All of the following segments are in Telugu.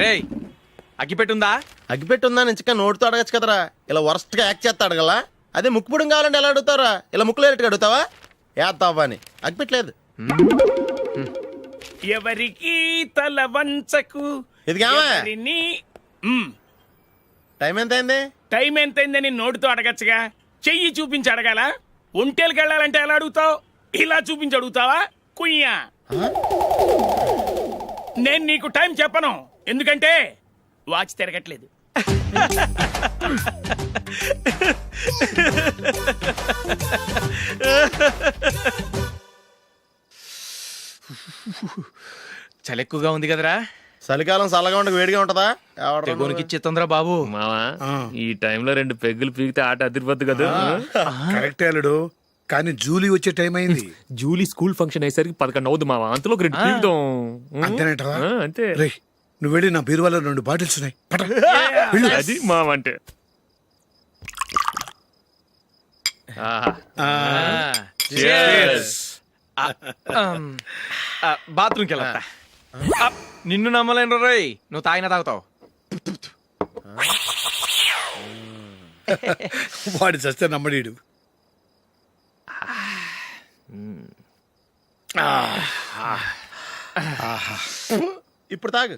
రేయ్ అగ్గిపెట్టుందా? అగ్గిపెట్టుందా నుంచి నోటితో అడగచ్చు కదరా, ఇలా వరస్ట్ గా యాక్ట్ చేస్తా అడగలా. అదే ముక్కుపుడం కావాలంటే ఎలా అడుగుతారా? ఇలా ముక్కులేటట్టు అడుగుతావా? ఏత్తావా అని అగ్గిపెట్టలేదు. ఎవరికి తల వంచకు. ఇది కావా? టైం ఎంత అయింది? టైం ఎంతైందని నోటితో అడగచ్చుగా, చెయ్యి చూపించి అడగాల. ఒంటేలకు వెళ్ళాలంటే ఎలా అడుగుతావు? ఇలా చూపించి అడుగుతావా? కుయ్యా. నేను నీకు టైం చెప్పను, ఎందుకంటే వాచ్ తిరగట్లేదు. చలి ఎక్కువగా ఉంది కదరా. చలికాలం చల్లగా ఉండక వేడిగా ఉంటదా? తెగోనికి చిత్తంద్రా బాబు. మావా ఈ టైంలో 2 పెగ్గులు పీకితే ఆట అదిరిపోద్దు కదా. కరెక్టే అల్లుడు, కానీ జూలీ వచ్చే టైం అయింది. జూలీ స్కూల్ ఫంక్షన్ అయ్యేసరికి 11 అవుద్ది మావా, అంతలో 2 పీకుతాం. అంతేనేటవా? అంతే. రే నువ్వు వెళ్ళి నా బీరువాలో 2 బాటిల్స్ ఉన్నాయి, పట. వెళ్ళు. అది మావా అంటే. బాత్రూమ్కి వెళ్ళా. నిన్ను నమ్మలేను రోయ్, నువ్వు తాగినా తాగుతావు. వాడి చస్తే నమ్మడీడు. ఇప్పుడు తాగు.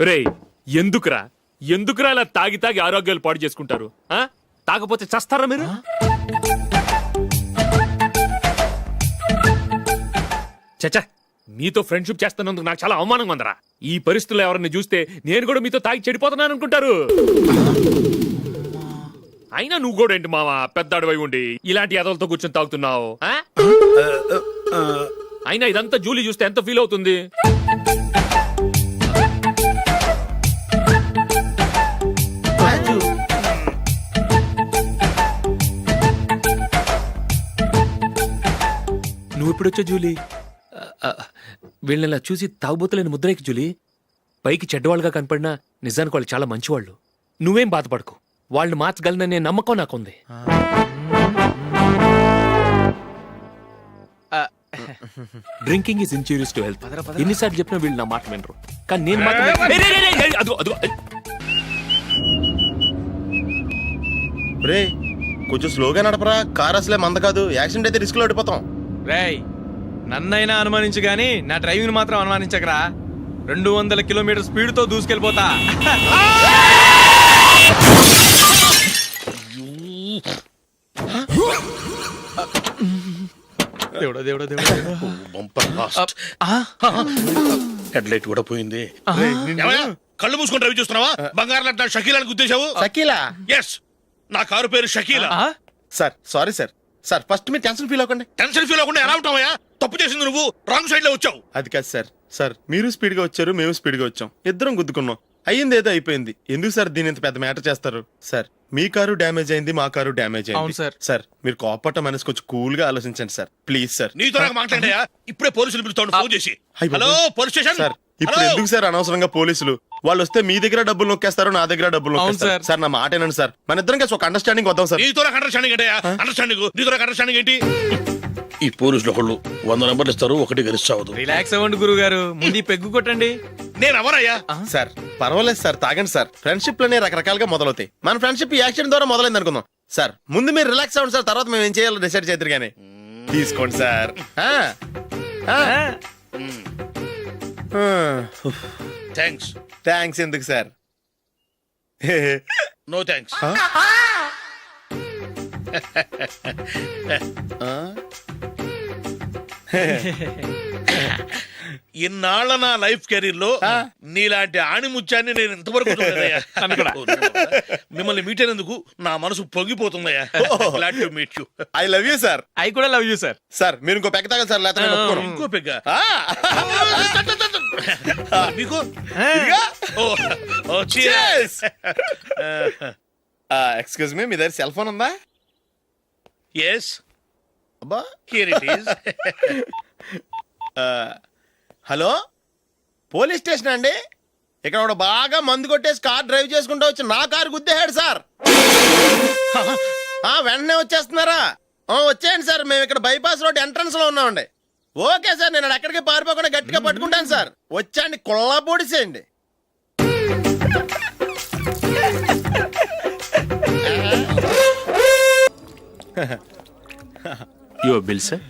రేయ్ ఎందుకురా ఇలా తాగి తాగి ఆరోగ్యాలు పాడు చేసుకుంటారు? తాగపోతే చస్తారా మీరు? చచ్చా, మీతో ఫ్రెండ్షిప్ చేస్తున్నందుకు నాకు చాలా అవమానంగా ఉందరా. ఈ పరిస్థితుల్లో ఎవరిని చూస్తే నేను కూడా మీతో తాగి చెడిపోతున్నాను అనుకుంటారు. అయినా నువ్వు కూడా ఏంటి మావా, పెద్ద అడవై ఉండి ఇలాంటి ఎదలతో కూర్చొని తాగుతున్నావు? అయినా ఇదంతా జూలీ చూస్తే ఎంత ఫీల్ అవుతుంది? నువ్వు ఇప్పుడొచ్చా జూలీ? వీళ్ళని చూసి తాగుబోతులేని ముద్రేకి జూలీ. పైకి చెడ్డవాళ్ళుగా కనపడినా నిజానికి వాళ్ళు చాలా మంచివాళ్ళు. నువ్వేం బాధపడకు, వాళ్ళని మార్చగలననే నమ్మకం నాకుంది. Drinking is injurious to health. ఎన్నిసార్లు చెప్పినా వీళ్ళు నా మాట వినరు, కానీ నేను మాత్రం రే కొంచెం స్లోగా నడపరా, కార్ అసలే మంద కాదు. యాక్సిడెంట్ అయితే రిస్క్ లో ఓడిపోతాం. రేయ్ నన్నైనా అనుమానించు గాని నా డ్రైవింగ్ మాత్రం అనుమానించకరా. 200 కిలోమీటర్ స్పీడ్ తో దూసుకెళ్ళిపోతా. దేవుడా దేవుడా దేవుడా. హెడ్ లైట్ కూడా పోయింది. కళ్ళు మూసుకొని డ్రైవ్ చేస్తున్నావా? బంగారం లాంటి షకీలాని గుద్దేశావు. షకీలా? ఎస్, నా కారు పేరు Shakeela. Sir sorry sir. Sir first మీరు టెన్షన్ ఫీల్ అవ్వకండి. టెన్షన్ ఫీల్ అవ్వకుండా ఎలా ఉంటావయ్యా? తప్పు చేసింది నువ్వు, రాంగ్ సైడ్ లో వచ్చావు. అది కాదు సార్. సార్ మీరు స్పీడ్ గా వచ్చారు, మేము స్పీడ్ గా వచ్చాం, ఇద్దరం గుద్దుకున్నాం. అయ్యింది ఏదో అయిపోయింది. ఎందుకు సార్ దీని ఇంత పెద్ద మ్యాటర్ చేస్తారు? సార్ మీ కారు డ్యామేజ్ అయింది, మా కారు డ్యామేజ్ అయింది. సార్ మీరు కోపట్ట మనసు కొంచెం కూల్ గా ఆలోచించండి సార్, ప్లీజ్ సార్. నీతో నాకు మాట్లాడయా? ఇప్పుడే పోలీసులు పిలుస్తాను, ఫోన్ చేసి. Hello police station. సార్ ఇప్పుడు ఎందుకు సార్ అనవసరంగా పోలీసులు? వాళ్ళు వస్తే మీ దగ్గర డబ్బులు నొక్కేస్తారు, నా దగ్గర డబ్బులు నొక్కేస్తారు. సార్ నా మాట ఏనండి సార్, మన ఇద్దరం కలిసి ఒక అండర్స్టాండింగ్ వద్దాం సార్. నీతో నాకు అండర్స్టాండింగ్ ఏంటయ్యా? అండర్స్టాండింగ్ నీతో నాకు అండర్స్టాండింగ్ ఏంటి? ఈ పోలీసులు ఒకళ్ళు 100 నెంబర్లు ఇస్తారు, ఒకటి గెలిస్తావదు. రిలాక్స్ అవ్వండి గురువు గారు, ముందు పెగ్గు కొట్టండి. నేను ఎవరయ్యా? సార్ పర్వాలేదు సార్, తాగండి సార్. ఫ్రెండ్షిప్ లోనే రకరకాలుగా మొదలవుతాయి. మన ఫ్రెండ్షిప్ ఈ యాక్సిడెంట్ ద్వారా మొదలైంది అనుకుందాం. సార్ ముందు మీరు రిలాక్స్ అవ్వండి సార్, తర్వాత మేము ఏం చేయాలో డిసైడ్ చేద్దరు కానీ. తీసుకోండి సార్. థ్యాంక్స్. థ్యాంక్స్ ఎందుకు సార్? No thanks. ఇన్నాళ్ళ నా లైఫ్ కెరీర్ లో నీలాంటి ఆణిముత్యాన్ని నేను ఇంతవరకు చూడలేదయ్యా. మిమ్మల్ని మీట్ అయినందుకు నా మనసు పొంగిపోతుందయ్యా. Glad to meet you. I love you sir. I కూడా లవ్ యూ సార్. సార్ మీరు ఇంకో పెక్క తాగండి సార్, లేకపోతే ఇంకో పెగ్గ మీకు. ఎక్స్క్యూజ్ మీ, మీ దగ్గర సెల్ ఫోన్ ఉందా? ఎస్, అబ్బా here it is. Hello police station అండి. ఇక్కడ ఒకడు బాగా మందు కొట్టేసి కార్ డ్రైవ్ చేసుకుంటూ వచ్చి నా కారు గుద్దేశాడు సార్. వెంటనే వచ్చేస్తున్నారా? వచ్చేయండి సార్, మేము ఇక్కడ బైపాస్ రోడ్ ఎంట్రన్స్ లో ఉన్నామండి. ఓకే సార్, నేను ఎక్కడికి పారిపోకుండా గట్టిగా పట్టుకుంటాను సార్. వచ్చాండి, కుళ్ళా పొడిసేయండి. Your bill sir.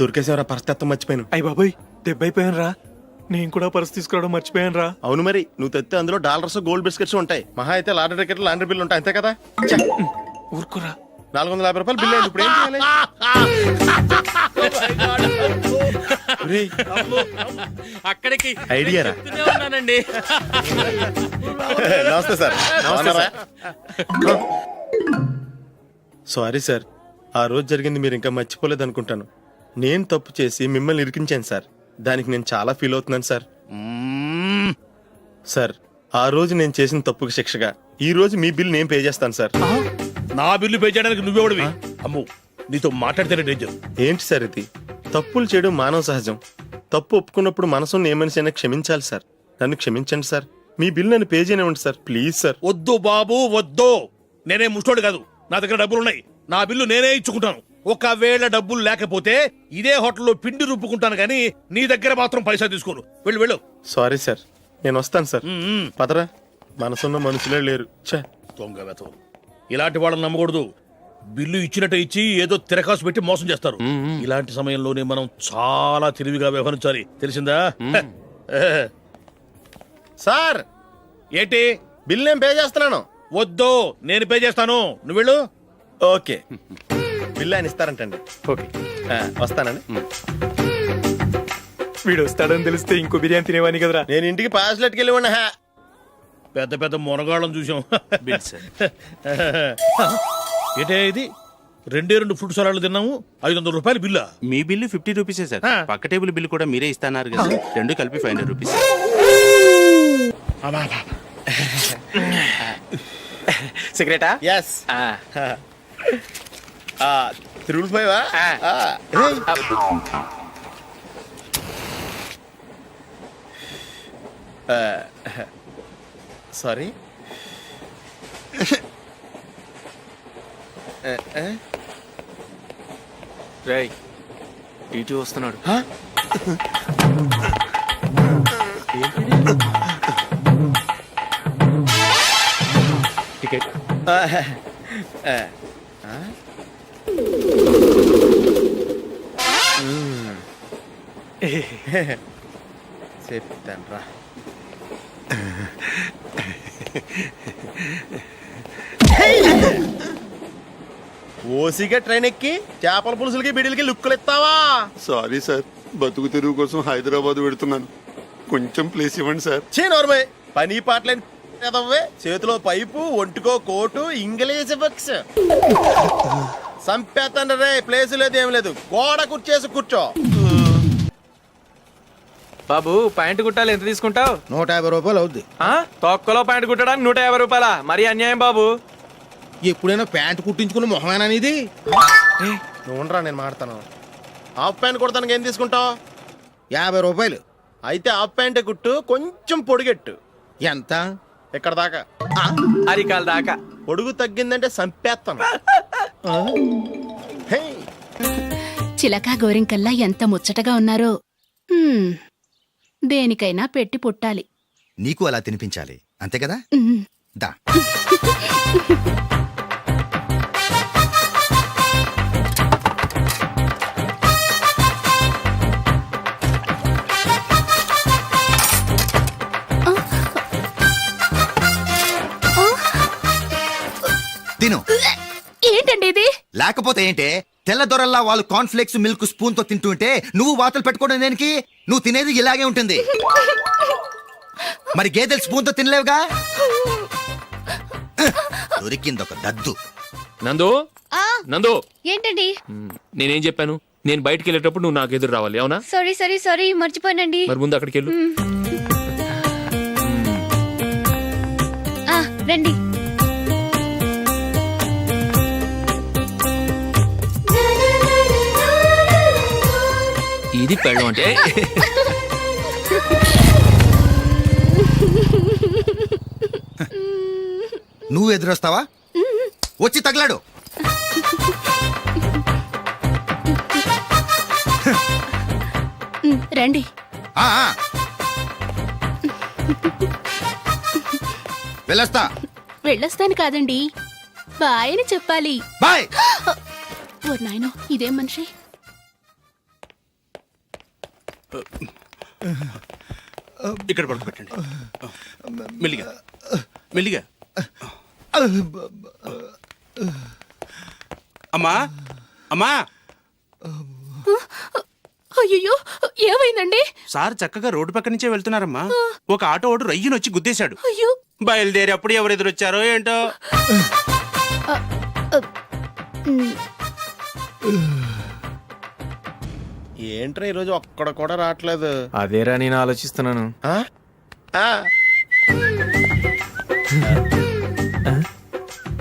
దొరికేసేవరా, పరిస్థితి మర్చిపోయాను. అయ్య బాబాయ్, దెబ్బైపోయాను రా. నేను కూడా పర్స్ తీసుకురావడం మర్చిపోయాను రా. అవును మరి, నువ్వు తెస్తే అందులో డాలర్స్ గోల్డ్ బిస్కెట్స్ ఉంటాయి. మహా అయితే లాటరీ టికెట్ లాండ్రీ బిల్లు ఉంటాయి, అంతే కదా. ఊరుకురా. 450 రూపాయలు బిల్లు అయింది. ఇప్పుడు ఏం చేయాలి? ఒరేయ్, అక్కడికి ఐడియా రా. చెప్తూనే ఉన్నానండి. నమస్తే సార్. బాగున్నారా? సారీ సార్, ఆ రోజు జరిగింది మీరు ఇంకా మర్చిపోలేదు అనుకుంటాను. నేను తప్పు చేసి మిమ్మల్ని ఇరికించాను సార్. దానికి నేను చాలా ఫీల్ అవుతున్నాను సార్. సార్, ఆ రోజు నేను చేసిన తప్పుకి శిక్షగా ఈ రోజు మీ బిల్ నేను పే చేస్తాను సార్. నా బిల్లు పే చేయడానికి నువ్వెవడివి? అమ్ము, నీతో మాట్లాడితేనే డేంజర్. ఏంటి సార్ ఇది? తప్పులు చేయడం మానవ సహజం. తప్పు ఒప్పుకున్నప్పుడు మనసుని ఏ మనిషి అయినా క్షమించాలి సార్. నన్ను క్షమించండి సార్. మీ బిల్ నన్ను పే చేయనివ్వండి సార్, ప్లీజ్ సార్. వద్దు బాబు, వద్దు. నేనే ముష్టోడు కాదు, నా దగ్గర డబ్బులున్నాయి. నా బిల్లు నేనే ఇచ్చుకుంటాను. ఒకవేళ డబ్బులు లేకపోతే ఇదే హోటల్లో పిండి రుబ్బుకుంటాను, కానీ నీ దగ్గర మాత్రం పైసా తీసుకోను. వెళ్ళు వెళ్ళు. సారీ సార్, నేను వస్తాను సార్. పదరా, మనసున్న మనుషులే లేరు. ఛే, దొంగ వెతవు. ఇలాంటి వాళ్ళని నమ్మకూడదు. బిల్లు ఇచ్చినట్టు ఇచ్చి ఏదో తిరకాసు పెట్టి మోసం చేస్తారు. ఇలాంటి సమయంలోనే మనం చాలా తెలివిగా వ్యవహరించాలి, తెలిసిందా? సార్, ఏంటి? బిల్ నేను పే చేస్తున్నాను. వద్దు, నేను పే చేస్తాను, నువ్వు వెళ్ళు. ఓకే, బిల్ ఆయన ఇస్తారంటండి. ఓకే, వస్తానండి. వీడు వస్తాడని తెలిస్తే ఇంకో బిర్యానీ తినేవాని కదరా. నేను ఇంటికి పాస్లెట్కి వెళ్ళి ఉన్నా. పెద్ద పెద్ద మునగాళ్ళం చూసాం. Bill sir. ఏంటే ఇది? 2 ఫుడ్ సలాడ్లు తిన్నాము, 500 రూపాయలు బిల్లా? మీ బిల్లు 50 రూపీసే సార్. పక్క టేబుల్ బిల్లు కూడా మీరే ఇస్తాన్నారు కదా, రెండు కలిపి 500 రూపీస్. సిగరెటా? ఎస్. 355 సారీ. రేయ్, ఇటు వస్తున్నాడు. టికెట్. చెప్తాను రా. ఓసిగా ట్రైన్ ఎక్కి చేపల పులుసులకి బిడిలకి లుక్కులు ఇస్తావా? సారీ సార్, బతుకు తెరువు కోసం హైదరాబాద్ పెడుతున్నాను, కొంచెం ప్లేస్ ఇవ్వండి సార్. నోర్మే, పని పాటలేని ఎదవ్వే. చేతిలో పైపు, ఒంటికో కోటు, ఇంగ్లీష్ బుక్స్. సంపేతండ్రి రే, ప్లేస్ లేదు ఏం లేదు, గోడ కుర్చేసి కూర్చో. బాబు, ప్యాంట్ కుట్టాలి, ఎంత తీసుకుంటావు? 150 రూపాయలు అవుద్ది. తొక్కలో ప్యాంట్ కుట్టడానికి 150 రూపాయల? మరి అన్యాయం బాబు. ఎప్పుడైనా ప్యాంట్ కుట్టించుకున్న మొహమేనా ఇది? నువ్వురా, నేను మాడతాను. హాఫ్ ప్యాంట్ కుడతానికి ఏం తీసుకుంటావు? 50 రూపాయలు. అయితే హాఫ్ ప్యాంటే కుట్టు, కొంచెం పొడిగెట్టు. ఎంత? ఇక్కడ దాకా, అరికాల దాకా. పొడుగు తగ్గిందంటే సంపేస్తాను. హే, చిలకా గోరింకల్లా ఎంత ముచ్చటగా ఉన్నారో. దేనికైనా పెట్టి పుట్టాలి. నీకు అలా తినిపించాలి, అంతే కదా? దా. తిను. ఏంటండి ఇది? లేకపోతే ఏంటే, తెల్ల దొరల్లా వాళ్ళు కార్న్ఫ్లేక్స్ మిల్క్ స్పూన్ తో తింటుంటే నువ్వు వాతలు పెట్టుకోవడం దేనికి? నువ్వు తినేది ఇలాగే ఉంటుంది. మరి గేదెలు స్పూన్ తో తినలేవుగా. దొరికింది ఒక దద్దు. నందు, నందు, ఏంటండి? నేనేం చెప్పాను? నేను బయటికి వెళ్ళేటప్పుడు నువ్వు నాకు ఎదురు రావాలి, అవునా? సారీ మర్చిపోయానండి. మరి ముందు అక్కడికి వెళ్ళు. రండి. ఈ ఇది పెళ్ళం అంటే నువ్వు ఎదురొస్తావా? వచ్చి తగలాడు. రండి. ఆ, ఆ. వెళ్ళొస్తా. వెళ్ళొస్తాను కాదండి, బాయ్ అని చెప్పాలి. బాయ్. ఓ నాయనో, ఇదేం మనిషి. ఇక్కడ పడుకోబెట్టండి. మెల్లిగా మెల్లిగా. అమ్మా అమ్మా, అయ్యో, ఏమైందండి? సార్ చక్కగా రోడ్డు పక్క నుంచే వెళ్తున్నారమ్మా. ఒక ఆటో ఓడు రయ్యను వచ్చి గుద్దేశాడు. అయ్యో. బయలుదేరి అప్పుడు ఎవరు ఎదురొచ్చారో ఏంటో. ఏంట్రా ఈరోజు ఒక్కడ కూడా రావట్లేదు. అదేరా నేను ఆలోచిస్తున్నాను. ఆ? ఆ.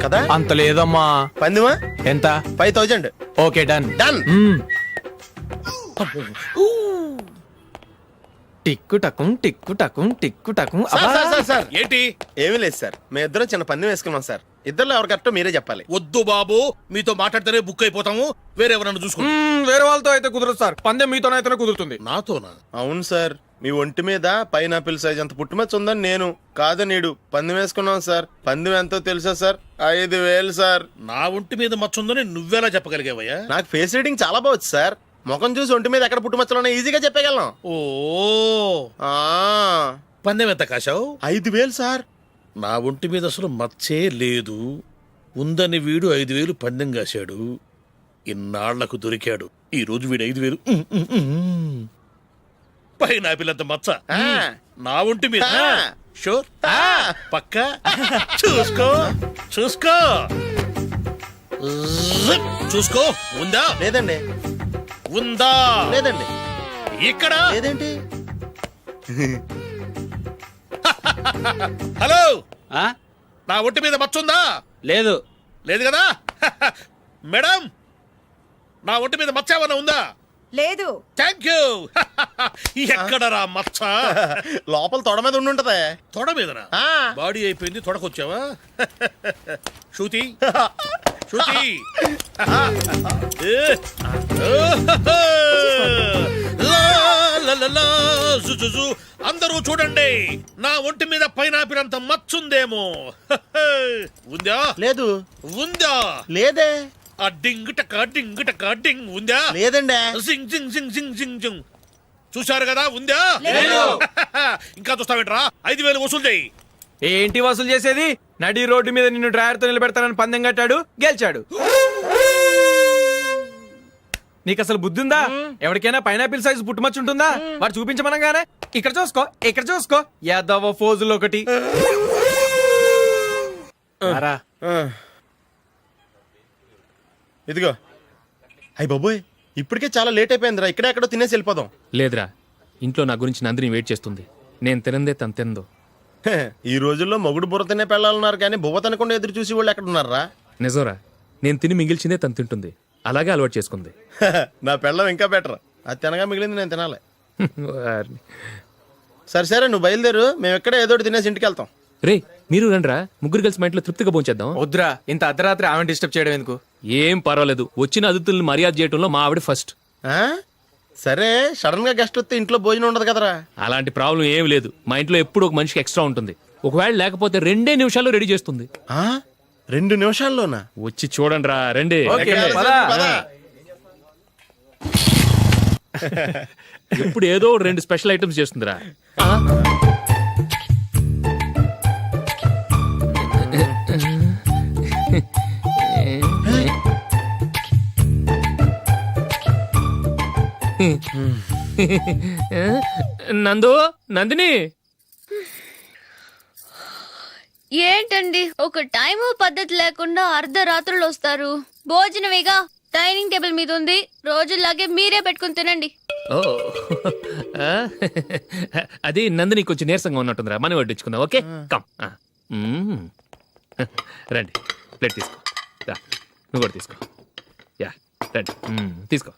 కదా అంత లేదమ్మా. పందిమా ఎంత? 5000. Okay, done. డన్. టిక్కు టకుం టిక్కు టకుం టిక్కు టకుం. సార్ ఏంటి? ఏమీ లేదు సార్, మేము ఇద్దరం చిన్న పందెం వేసుకున్నాం సార్. ఇద్దరులో ఎవరు కరెక్టో మీరే చెప్పాలి. వద్దు బాబు, మీతో మాట్లాడితేనే బుక్ అయిపోతాము. వేరే ఎవరన్నా చూసుకుంటాం. వేరే వాళ్ళతో అయితే కుదరదు సార్, పందెం మీతోనైతేనే కుదురుతుంది. నాతోనా? అవును సార్, మీ ఒంటి మీద పైనాపిల్ సైజ్ అంత పుట్టుమచ్చ ఉందని నేను కాదు నీడు పందెం వేసుకున్నాం సార్. పందెం ఎంతో తెలుసా సార్? 5000 సార్. నా ఒంటి మీద మచ్చ ఉందని నువ్వెలా చెప్పగలిగావయ్యా? నాకు ఫేస్ రీడింగ్ చాలా బాగుంది సార్. ముఖం చూసి ఒంటి మీద ఎక్కడ పుట్టుమచ్చలో ఈజీగా చెప్పగలం. ఓ, ఆ, పందెం ఎంత కాశావు? 5000 సార్. నా ఒంటి మీద అసలు మచ్చే లేదు. ఉందని వీడు 5000 పందెం కాశాడు. ఇన్నాళ్లకు దొరికాడు. ఈ రోజు వీడు 5000. పైన పిల్లంత మచ్చ నా ఒంటి మీద. షూర్? పక్క చూసుకో చూసుకో చూసుకో. ఉందా? లేదండి. ఉందా? లేదండి. ఇక్కడ లేదేంటి? హలో, ఆ? నా ఒంటి మీద మచ్చ ఉందా? లేదు. లేదు కదా? మేడం, నా ఒంటి మీద మచ్చ ఏమన్నా ఉందా? లేదు. Thank you. ఎక్కడరా మచ్చ? లోపల తొడ మీద ఉండుంటదే. తొడ మీదనా? బాడీ అయిపోయింది, తొడకొచ్చావా? శృతి శృతి. అందరూ చూడండి, నా ఒంటి మీద పైనాపిల్ అంత మచ్చుందేమో. ఉందా? లేదు. ఉందా? లేదే. ఆ డింగ్ టక డింగ్ టక డింగ్ ఉందా? లేదండి. జింగ్ జింగ్ జింగ్ జింగ్ జింగ్ జింగ్. చూశారు కదా? ఉందా? ఇంకా చూస్తావేంట్రా? 5000 వసూలు చేయి. ఏంటి వసూలు చేసేది? నడి రోడ్డు మీద నిన్ను డ్రైవర్తో నిలబెడతానని పందెం కట్టాడు, గెలిచాడు. నీకు అసలు బుద్ధి ఉందా? ఎవరికైనా పైనాపిల్ సైజ్ పుట్టుమచ్చు ఉంటుందా? వాడు చూపించమనగానే ఇక్కడ చూసుకో, ఇక్కడ చూసుకో, యాదవ ఫోజులు ఒకటి. ఇదిగో. అయ్య బాబోయ్, ఇప్పటికే చాలా లేట్ అయిపోయిందిరా. ఇక్కడే ఎక్కడో తినేసి వెళ్ళిపోదాం. లేదురా, ఇంట్లో నా గురించి నందిని వెయిట్ చేస్తుంది. నేను తినందే తను తిందో. హే, ఈ రోజుల్లో మొగుడు బుర్ర తినే పెళ్ళాలన్నారు కానీ బువ్వ తినకుండా ఎదురు చూసి వాళ్ళు ఎక్కడ ఉన్నారా? నిజంరా, నేను తిని మిగిల్చిందే తను తింటుంది. అలాగే అలవాటు చేసుకుంది. నా పెళ్ళం ఇంకా బెటర్. అది తినగా మిగిలింది నేను తినాలి. వారిని. సరే సరే, నువ్వు బయలుదేరు. మేము ఎక్కడ ఏదో ఒకటి తినేసి ఇంటికి వెళ్తాం. రే, మీరు రండ్రా, ముగ్గురు కలిసి మా ఇంట్లో తృప్తిగా పోంచేద్దాం. వద్దురా, ఇంత అర్ధరాత్రి ఆమె డిస్టర్బ్ చేయడం ఎందుకు? ఏం పర్వాలేదు, వచ్చిన అతిథుల్ని మర్యాద చేయడంలో మా ఆవిడ ఫస్ట్. ఆ? సరే, సడన్ గా గెస్ట్ వస్తే ఇంట్లో భోజనం ఉండదు కదరా. అలాంటి ప్రాబ్లం ఏం లేదు. మా ఇంట్లో ఎప్పుడు ఒక మనిషికి ఎక్స్ట్రా ఉంటుంది. ఒకవేళ లేకపోతే 2 నిమిషాల్లో రెడీ చేస్తుంది. 2 నిమిషాల్లోనా? వచ్చి చూడండి రా, రండి. ఎప్పుడు ఏదో 2 స్పెషల్ ఐటమ్స్ చేస్తుందిరా. నందు, నందిని. ఏంటండి ఒక టైము పద్ధతి లేకుండా అర్ధరాత్రులు వస్తారు? భోజనమేగా డైనింగ్ టేబుల్ మీద ఉంది, రోజుల్లాగే మీరే పెట్టుకుని తినండి. ఓ, అది నందిని కొంచెం నీరసంగా ఉన్నట్టుందిరా, మనం వడ్డించుకుందాం. Okay, come. రండి, ప్లేట్ తీసుకో. నువ్వు కూడా తీసుకో. యా, రండి, తీసుకో.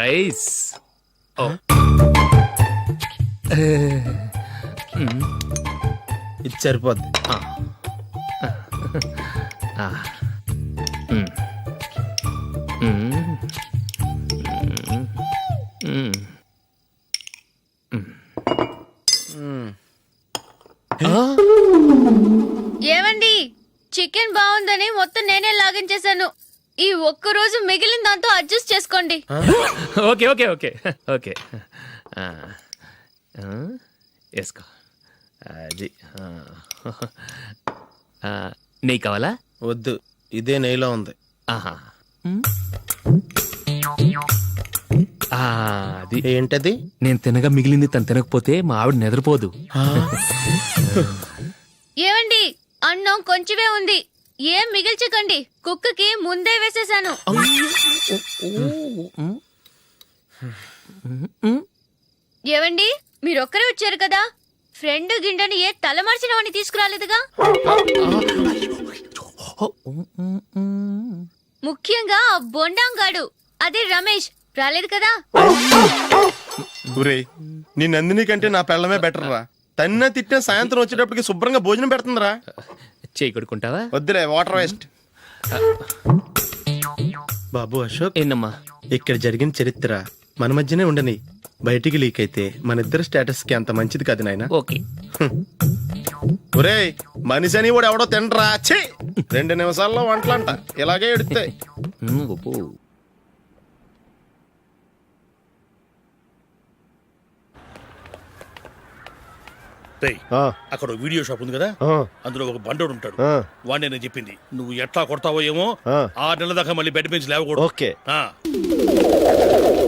రైస్. ఇది సరిపోద్ది. ఏమండి చికెన్ బాగుందని మొత్తం నేనే లాగించేశాను. ఈ ఒక్క రోజు మిగిలిన దాంతో అడ్జస్ట్ చేసుకోండి. ఓకే ఓకే ఓకే ఓకే వేసుకో. అది నెయ్యి కావాలా? వద్దు, ఇదే నెయ్యిలో ఉంది. ఆహా. అది ఏంటది? నేను తినగా మిగిలింది తను తినకపోతే మా ఆవిడ నిద్రపోదు. ఏమండి అన్నం కొంచెమే ఉంది, ఏం మిగిల్చకండి. కుక్కకి ముందే వేసేసాను. ఏవండి మీరొక్కరే వచ్చారు కదా, ఫ్రెండ్ గిండెని ఏ తలమార్చిన వాడిని తీసుకురాలేదుగా? ముఖ్యంగా ఆ బొండాంగాడు అదే రమేష్ రాలేదు కదా. ఒరే, నీ నందిని కంటే నా పెళ్ళమే బెటర్ రా. తన్న తిట్టిన సాయంత్రం వచ్చేటప్పటికి శుభ్రంగా భోజనం పెడుతుందిరా. చేయి కొడుకుంటావా? వద్దులే, వాటర్ వేస్ట్. బాబు అశోక్, ఏంటమ్మా? ఇక్కడ జరిగిన చరిత్ర మన మధ్యనే ఉండని, బయటికి లీక్ అయితే మన ఇద్దరు స్టేటస్ కి అంత మంచిది కాదు నాయన. ఓకే. ఒరే, మనిషి అని కూడా ఎవడో తినరా. ఛీ, 2 నిమిషాల్లో వంటలంట ఇలాగే ఎడుతాయి. అక్కడ ఓ వీడియో షాప్ ఉంది కదా, అందులో ఒక బండోడు ఉంటాడు. వాడిని నేను చెప్పింది, నువ్వు ఎట్లా కొడతావో ఏమో, 6 నెలల దాకా మళ్ళీ బెడ్ బెంచ్ లేవకూడదు. ఓకే.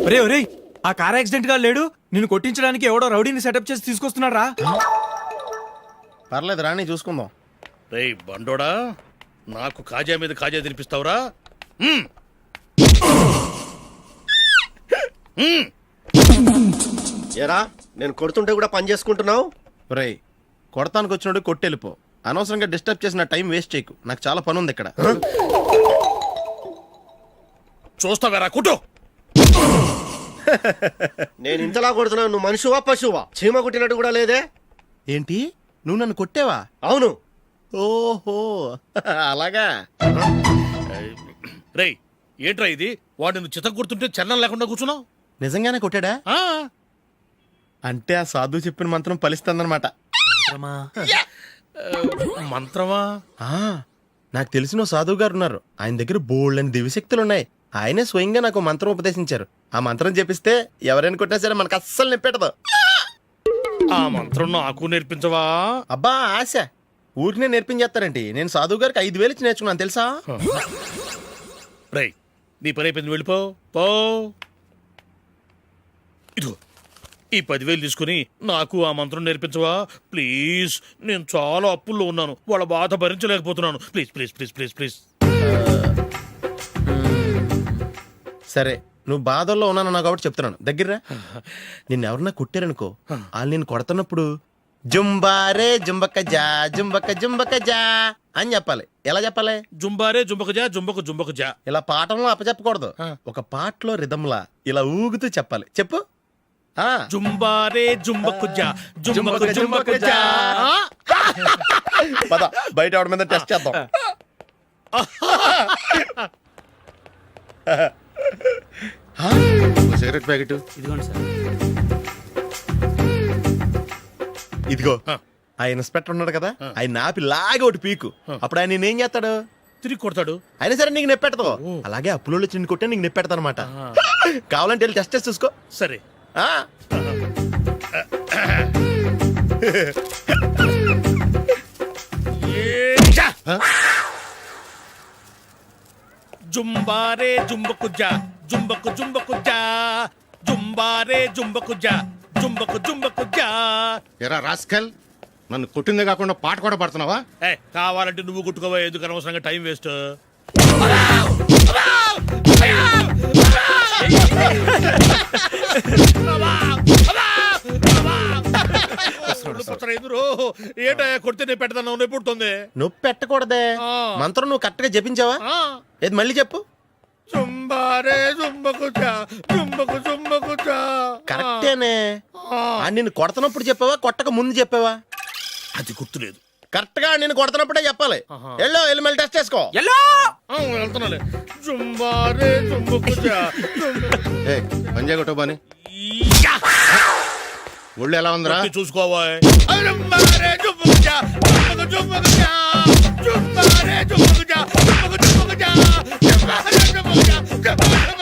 ఒరే ఒరే, ఆ కార్ యాక్సిడెంట్ గా లేడు, నిన్ను కొట్టించడానికి ఎవడో రౌడీని సెటప్ చేసి తీసుకొస్తున్నారా? పర్లేదు రాని, చూసుకుందాం. రేయ్ బండోడా, నాకు కాజా మీద కాజా తినిపిస్తావురా? ఎరా, నేను కొడుతుంటే కూడా పని చేసుకుంటున్నావు. ఒరే, కొడతానికి వచ్చినట్టు కొట్టెళ్ళిపో. అనవసరంగా డిస్టర్బ్ చేసిన టైం వేస్ట్ చేయకు, నాకు చాలా పని ఉంది ఇక్కడ. చూస్తావేరా కుట్టు. నేను ఇంతలా కొడుతున్నావు, నువ్వు మనిషివా పశువా? చీమ కుట్టినట్టు కూడా లేదే. ఏంటి, నువ్వు నన్ను కొట్టేవా? అవును. ఓహో, అలాగా. రేయ్ ఏంట్రా ఇది, వాడు నువ్వు చిత్త గుర్తుంటే చలనం లేకుండా కూర్చున్నావు. నిజంగానే కొట్టాడా? అంటే ఆ సాధువు చెప్పిన మంత్రం ఫలిస్తుందన్నమాట. మంత్రమా? నాకు తెలిసిన సాధువు గారు ఉన్నారు, ఆయన దగ్గర బోల్డ్ అని దివ్యశక్తులు ఉన్నాయి. ఆయనే స్వయంగా నాకు మంత్రం ఉపదేశించారు. ఆ మంత్రం చెప్పిస్తే ఎవరైనా కొట్టినా సరే మనకు అస్సలు నిప్పెట్టదు. ఆ మంత్రం నాకు నేర్పించవా? అబ్బా ఆశ, ఊరినే నేర్పించేస్తారండి. నేను సాధువు గారికి 5,000 ఇచ్చి నేర్చుకున్నాను తెలుసా? రేయ్ నీ పని అయిపోయింది, వెళ్ళిపో పో. ఇదిగో ఈ 10,000 తీసుకుని నాకు ఆ మంత్రం నేర్పించవా ప్లీజ్. నేను చాలా అప్పుల్లో ఉన్నాను, వాళ్ళ బాధ భరించలేకపోతున్నాను. Please please please please please. సరే, నువ్వు బాధల్లో ఉన్నాను నాకు కాబట్టి చెప్తున్నాను. దగ్గర నిన్ను ఎవరన్నా కుట్టారనుకో, వాళ్ళు నేను కొడుతున్నప్పుడు జుంబారే జుంబక జా జుంబక జుంబక జా అని చెప్పాలి. ఎలా చెప్పాలి? జుంబారే జుంబక జా జుంబకు జుంబకు జా. ఇలా పాఠంలో అప్పచెప్పకూడదు, ఒక పాటలో రిధంలా ఇలా ఊగుతూ చెప్పాలి. చెప్పు. జుంబారే జుంబకు జా జుంబకు జుంబకు జా. పద బయట ఆవిడ మీద టెస్ట్ చేద్దాం. సిగరెట్ ప్యాకెట్ ఇదిగోండి సార్. ఇదిగో, ఆ ఇన్స్పెక్టర్ ఉన్నాడు కదా, ఆయన ఆపి లాగే ఒకటి పీకు. అప్పుడు ఆయన నేనేం చేస్తాడు? తిరిగి కొడతాడు. అయినా సరే నీకు నెప్పెడతావు. అలాగే అప్పులో చిన్న కొట్టే నీకు నెప్పెడతా అనమాట. కావాలంటే వెళ్ళి టెస్ట్ చేసి చూసుకో. సరే. జుంబారే జుంబకు జా జుంబకు జుంబకు జా జుంబారే జుంబకు జా జుంబకు జుంబకు జా. ఎరా రాస్కల్, నన్ను కొట్టిందే కాకుండా పాట కూడా పడుతున్నావా? కావాలంటే నువ్వు కొట్టుకోవా, ఎందుకు అనవసరంగా టైం వేస్ట్. ఏంటో కొడితే నేను పెడతాను, నొప్పి పుడుతుంది. నొప్పి పెట్టకూడదే. మంత్రం నువ్వు కరెక్ట్ గా జపించావా? ఏది మళ్ళీ చెప్పు. చుంబారే చుంబకుచా చుంబకు చుంబకుచా. కరెక్టేనే నిన్ను కొడుతున్నప్పుడు చెప్పావా కొట్టక ముందు చెప్పావా? అది గుర్తులేదు. కరెక్ట్ గా నిన్ను కొడుతున్నప్పుడే చెప్పాలి. వెళ్ళి మళ్ళీ టెస్ట్ చేసుకో. వెళ్తున్నాలే. చుంబారే చుంబకుచా పంజాయ్ కొట్టబాని ఒళ్ళు ఎలా ఉందిరా చూసుకోవా. చుంబారే చుంబకుచా చుంబకు చుంబకుచా చుంబారే చుంబకుచా చుంబకు చుంబకుచా చుంబారే చుంబకుచా చుంబకు చుంబకుచా